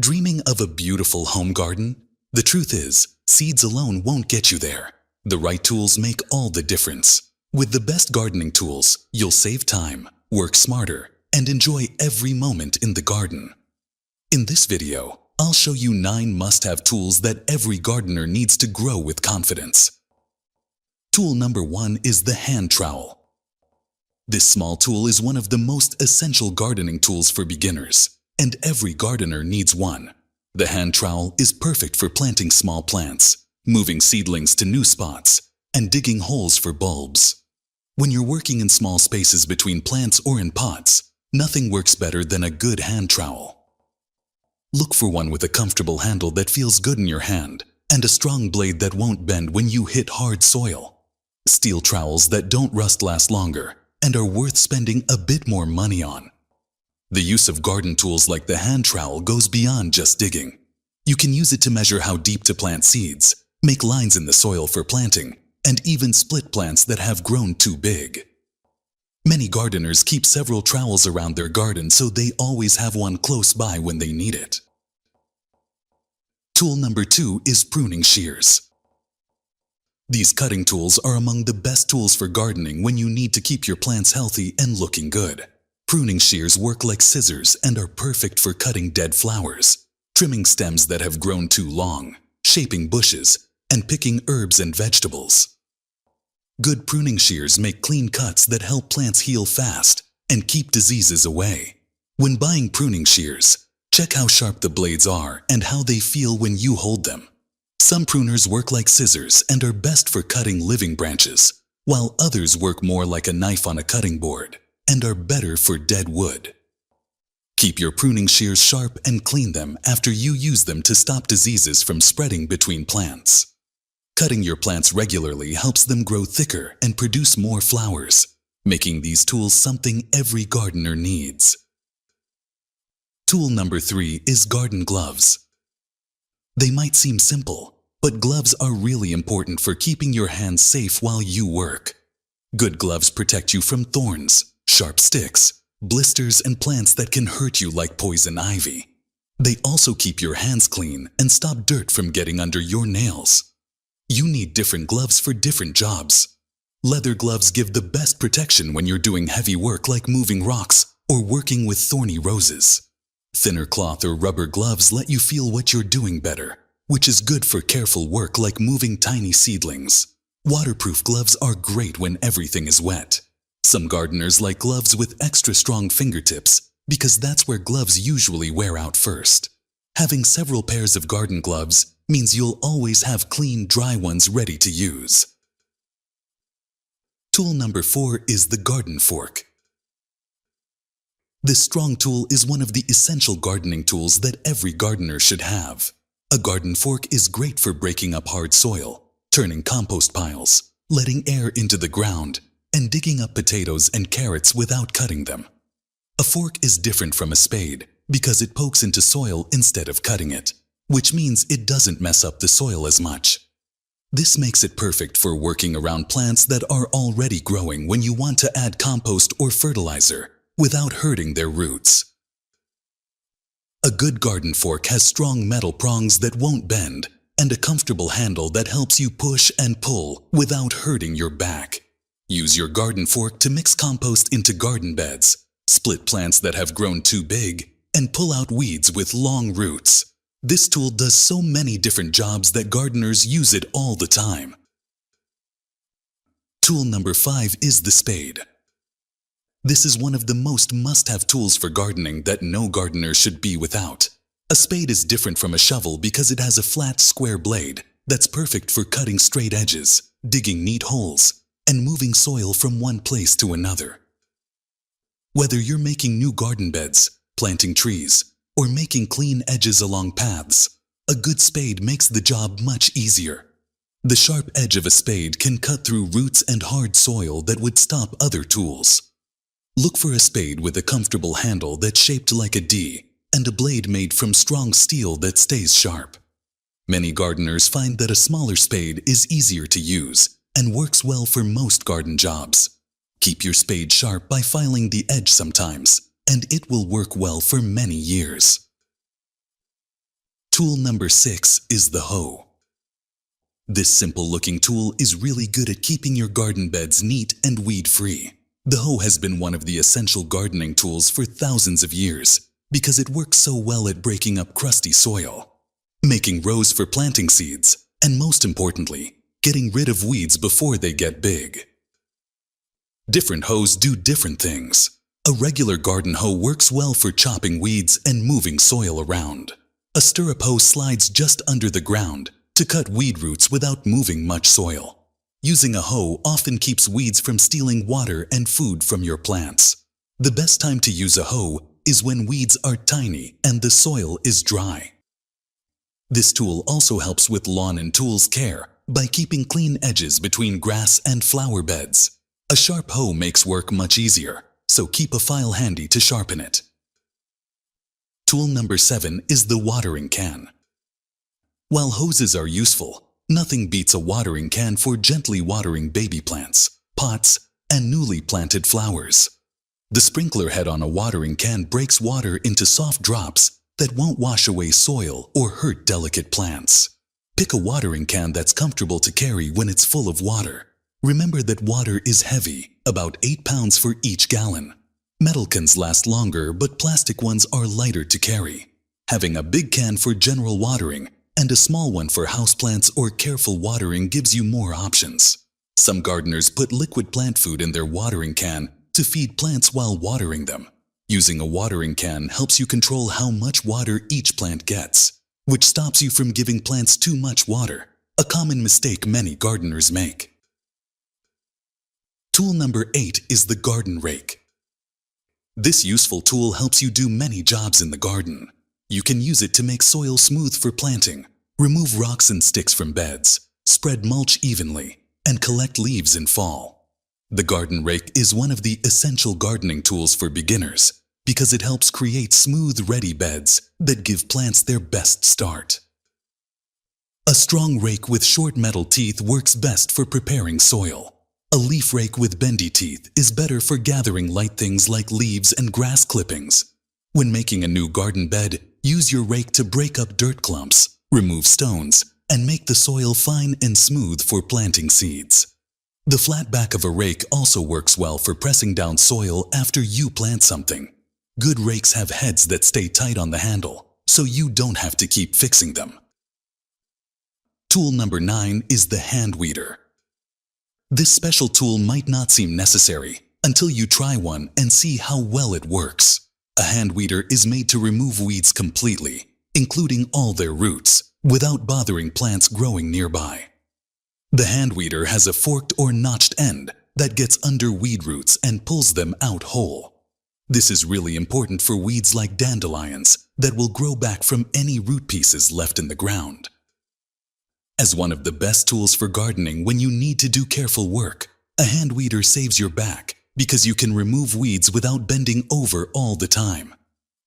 Dreaming of a beautiful home garden? The truth is, seeds alone won't get you there. The right tools make all the difference. With the best gardening tools, you'll save time, work smarter, and enjoy every moment in the garden. In this video, I'll show you 9 must-have tools that every gardener needs to grow with confidence. Tool number 1 is the hand trowel. This small tool is one of the most essential gardening tools for beginners, and every gardener needs one. The hand trowel is perfect for planting small plants, moving seedlings to new spots, and digging holes for bulbs. When you're working in small spaces between plants or in pots, nothing works better than a good hand trowel. Look for one with a comfortable handle that feels good in your hand, and a strong blade that won't bend when you hit hard soil. Steel trowels that don't rust last longer, and are worth spending a bit more money on. The use of garden tools like the hand trowel goes beyond just digging. You can use it to measure how deep to plant seeds, make lines in the soil for planting, and even split plants that have grown too big. Many gardeners keep several trowels around their garden so they always have one close by when they need it. Tool number 2 is pruning shears. These cutting tools are among the best tools for gardening when you need to keep your plants healthy and looking good. Pruning shears work like scissors and are perfect for cutting dead flowers, trimming stems that have grown too long, shaping bushes, and picking herbs and vegetables. Good pruning shears make clean cuts that help plants heal fast and keep diseases away. When buying pruning shears, check how sharp the blades are and how they feel when you hold them. Some pruners work like scissors and are best for cutting living branches, while others work more like a knife on a cutting board and are better for dead wood. Keep your pruning shears sharp and clean them after you use them to stop diseases from spreading between plants. Cutting your plants regularly helps them grow thicker and produce more flowers, making these tools something every gardener needs. Tool number 3 is garden gloves. They might seem simple, but gloves are really important for keeping your hands safe while you work. Good gloves protect you from thorns, sharp sticks, blisters, and plants that can hurt you like poison ivy. They also keep your hands clean and stop dirt from getting under your nails. You need different gloves for different jobs. Leather gloves give the best protection when you're doing heavy work like moving rocks or working with thorny roses. Thinner cloth or rubber gloves let you feel what you're doing better, which is good for careful work like moving tiny seedlings. Waterproof gloves are great when everything is wet. Some gardeners like gloves with extra strong fingertips because that's where gloves usually wear out first. Having several pairs of garden gloves means you'll always have clean, dry ones ready to use. Tool number 4 is the garden fork. This strong tool is one of the essential gardening tools that every gardener should have. A garden fork is great for breaking up hard soil, turning compost piles, letting air into the ground, and digging up potatoes and carrots without cutting them. A fork is different from a spade because it pokes into soil instead of cutting it, which means it doesn't mess up the soil as much. This makes it perfect for working around plants that are already growing when you want to add compost or fertilizer without hurting their roots. A good garden fork has strong metal prongs that won't bend and a comfortable handle that helps you push and pull without hurting your back. Use your garden fork to mix compost into garden beds, split plants that have grown too big, and pull out weeds with long roots. This tool does so many different jobs that gardeners use it all the time. Tool number 5 is the spade. This is one of the most must-have tools for gardening that no gardener should be without. A spade is different from a shovel because it has a flat, square blade that's perfect for cutting straight edges, digging neat holes, and moving soil from one place to another. Whether you're making new garden beds, planting trees, or making clean edges along paths, a good spade makes the job much easier. The sharp edge of a spade can cut through roots and hard soil that would stop other tools. Look for a spade with a comfortable handle that's shaped like a D and a blade made from strong steel that stays sharp. Many gardeners find that a smaller spade is easier to use and works well for most garden jobs. Keep your spade sharp by filing the edge sometimes, and it will work well for many years. Tool number 6 is the hoe. This simple-looking tool is really good at keeping your garden beds neat and weed-free. The hoe has been one of the essential gardening tools for thousands of years because it works so well at breaking up crusty soil, making rows for planting seeds, and most importantly, getting rid of weeds before they get big. Different hoes do different things. A regular garden hoe works well for chopping weeds and moving soil around. A stirrup hoe slides just under the ground to cut weed roots without moving much soil. Using a hoe often keeps weeds from stealing water and food from your plants. The best time to use a hoe is when weeds are tiny and the soil is dry. This tool also helps with lawn and tools care by keeping clean edges between grass and flower beds. A sharp hoe makes work much easier, so keep a file handy to sharpen it. Tool number 7 is the watering can. While hoses are useful, nothing beats a watering can for gently watering baby plants, pots, and newly planted flowers. The sprinkler head on a watering can breaks water into soft drops that won't wash away soil or hurt delicate plants. Pick a watering can that's comfortable to carry when it's full of water. Remember that water is heavy, about 8 pounds for each gallon. Metal cans last longer, but plastic ones are lighter to carry. Having a big can for general watering and a small one for houseplants or careful watering gives you more options. Some gardeners put liquid plant food in their watering can to feed plants while watering them. Using a watering can helps you control how much water each plant gets, which stops you from giving plants too much water, a common mistake many gardeners make. Tool number 8 is the garden rake. This useful tool helps you do many jobs in the garden. You can use it to make soil smooth for planting, remove rocks and sticks from beds, spread mulch evenly, and collect leaves in fall. The garden rake is one of the essential gardening tools for beginners because it helps create smooth, ready beds that give plants their best start. A strong rake with short metal teeth works best for preparing soil. A leaf rake with bendy teeth is better for gathering light things like leaves and grass clippings. When making a new garden bed, use your rake to break up dirt clumps, remove stones, and make the soil fine and smooth for planting seeds. The flat back of a rake also works well for pressing down soil after you plant something. Good rakes have heads that stay tight on the handle, so you don't have to keep fixing them. Tool number 9 is the hand weeder. This special tool might not seem necessary until you try one and see how well it works. A hand weeder is made to remove weeds completely, including all their roots, without bothering plants growing nearby. The hand weeder has a forked or notched end that gets under weed roots and pulls them out whole. This is really important for weeds like dandelions that will grow back from any root pieces left in the ground. As one of the best tools for gardening when you need to do careful work, a hand weeder saves your back because you can remove weeds without bending over all the time.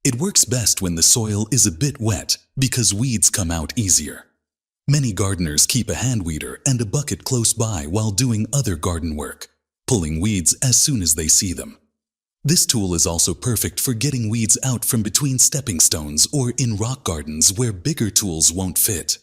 It works best when the soil is a bit wet because weeds come out easier. Many gardeners keep a hand weeder and a bucket close by while doing other garden work, pulling weeds as soon as they see them. This tool is also perfect for getting weeds out from between stepping stones or in rock gardens where bigger tools won't fit.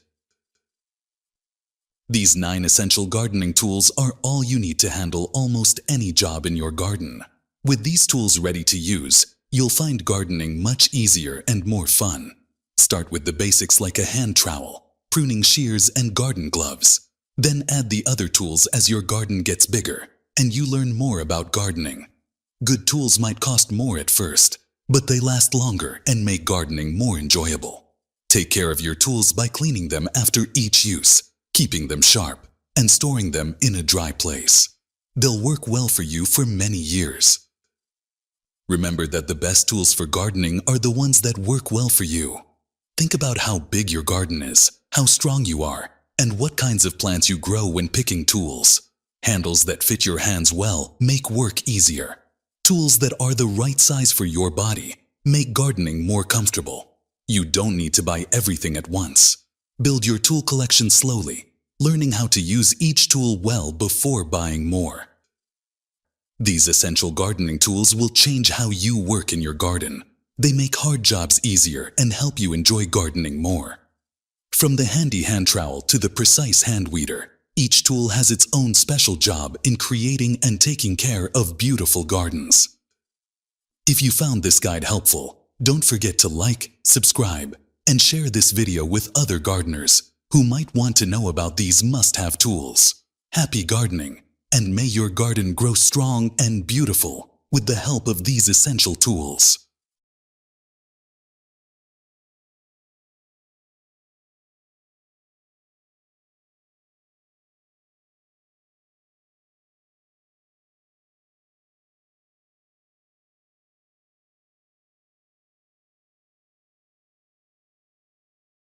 These 9 essential gardening tools are all you need to handle almost any job in your garden. With these tools ready to use, you'll find gardening much easier and more fun. Start with the basics like a hand trowel, pruning shears, and garden gloves. Then add the other tools as your garden gets bigger and you learn more about gardening. Good tools might cost more at first, but they last longer and make gardening more enjoyable. Take care of your tools by cleaning them after each use, keeping them sharp, and storing them in a dry place. They'll work well for you for many years. Remember that the best tools for gardening are the ones that work well for you. Think about how big your garden is, how strong you are, and what kinds of plants you grow when picking tools. Handles that fit your hands well make work easier. Tools that are the right size for your body make gardening more comfortable. You don't need to buy everything at once. Build your tool collection slowly, learning how to use each tool well before buying more. These essential gardening tools will change how you work in your garden. They make hard jobs easier and help you enjoy gardening more. From the handy hand trowel to the precise hand weeder, each tool has its own special job in creating and taking care of beautiful gardens. If you found this guide helpful, don't forget to like, subscribe, and share this video with other gardeners who might want to know about these must-have tools. Happy gardening, and may your garden grow strong and beautiful with the help of these essential tools.